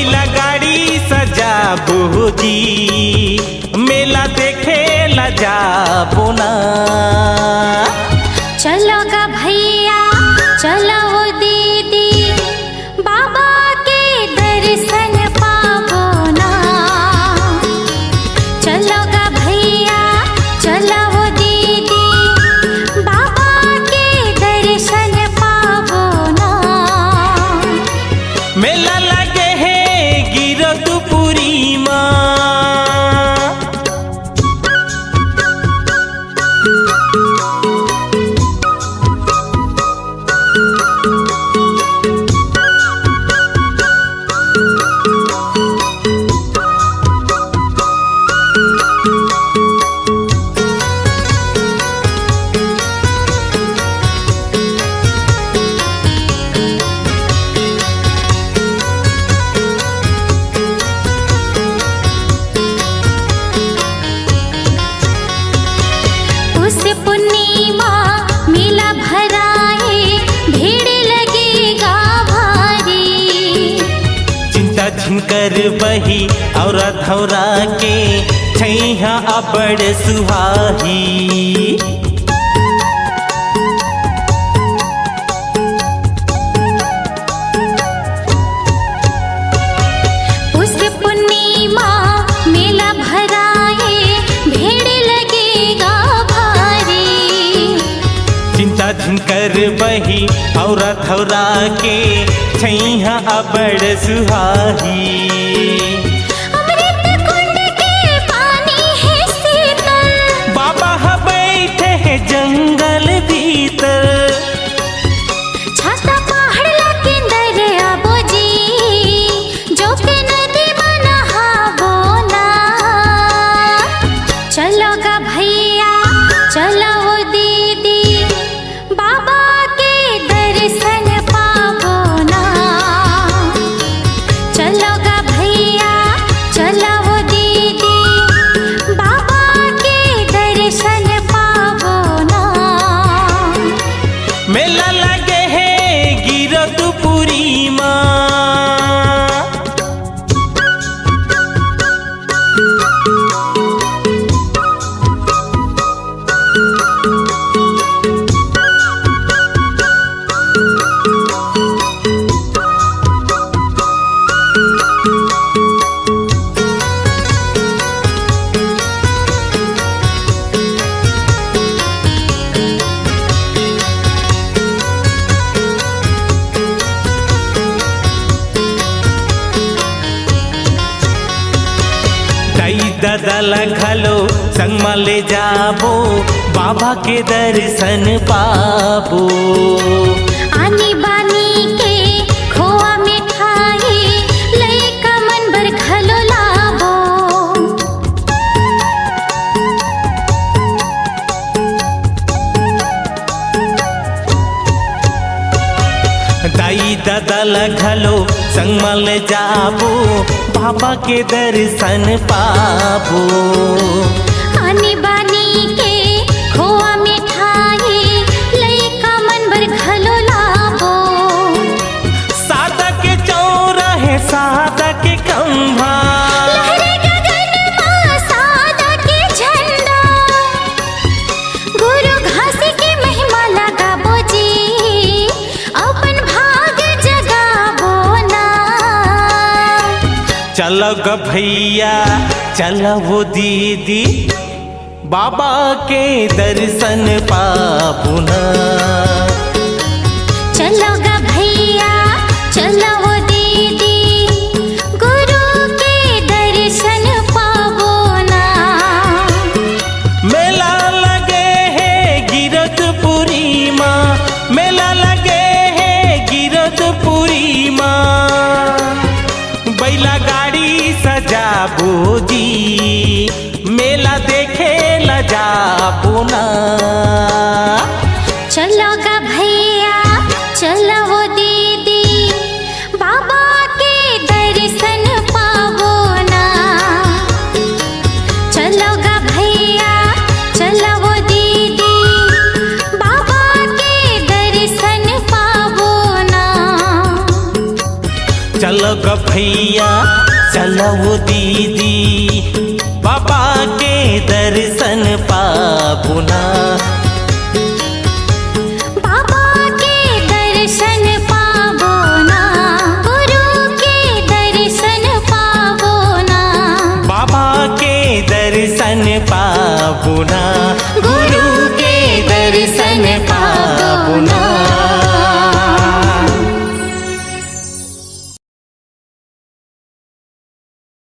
बैला गाड़ी सजाबो जी, मेला देखे ला जाबो ना। चलो गा भैया चलो दीदी, बाबा के दर्शन पाबो ना। चलो गा भैया चलो दीदी, बाबा के दर्शन पाबो ना। मेला लगे है गिरदपुरी माँ, पूर्णिमा मेला भराए, भीड़ लगेगा भारी। चिंता झिनकर बही और धौरा के छैया अबड़ सुहाही। उस पूर्णिमा मेला भराए, भीड़ लगेगा भारी। चिंता झिनकर बही और धौरा के छैया अबड़ सुहाही। अमृत कुंड के पानी है शीतल, बाबा ह बैठे हैं जंगल भीतर। छाता पहाड़ लगे अंदर आबो जी, जो के नदी में नहाबो ना। चलो गा भैया चलो दीदी, बाबा के दर्शन पाबो ना। चलो गा भैया चलो दीदी, बाबा के दर्शन पाबो ना। मेला लगे है गिरदपुरी माँ, ददल घलो संग में ले जाबो, बाबा के दर्शन पाबो। आनी बानी के खोआ मिठाई, लइका मन बर घलो लाबो। दाई ददल घलो संग में ले जाबो, बाबा के दर्शन पाबो। आनी बानी के खोआ मिठाई, लइका मन बर घलो लाबो। सादा के चौराहे सादा के खंभा, लहरे गगन में सादा के झंडा। गुरु घास की महिमा लगाबो जी, अपन भाग जगाबो ना। चलो ग भैया चलो दीदी, बाबा के दर्शन पाबो ना। चलो गा भैया चलो दीदी, गुरु के दर्शन पाबो ना। मेला लगे है गिरदपुरी माँ, मेला लगे है गिरदपुरी माँ। बैला गाड़ी सजाबो जी, मेला देखे ला जाबो ना। चलो गा भैया चलो दीदी, बाबा के दर्शन पाबो ना। चलो गा भैया चलो दीदी, बाबा के दर्शन पाबो ना। चलो ग भैया चलो दीदी बाबा के दर्शन पाबुना। बाबा के दर्शन पावो ना, गुरु के दर्शन पावो ना। बाबा के दर्शन पाबुना।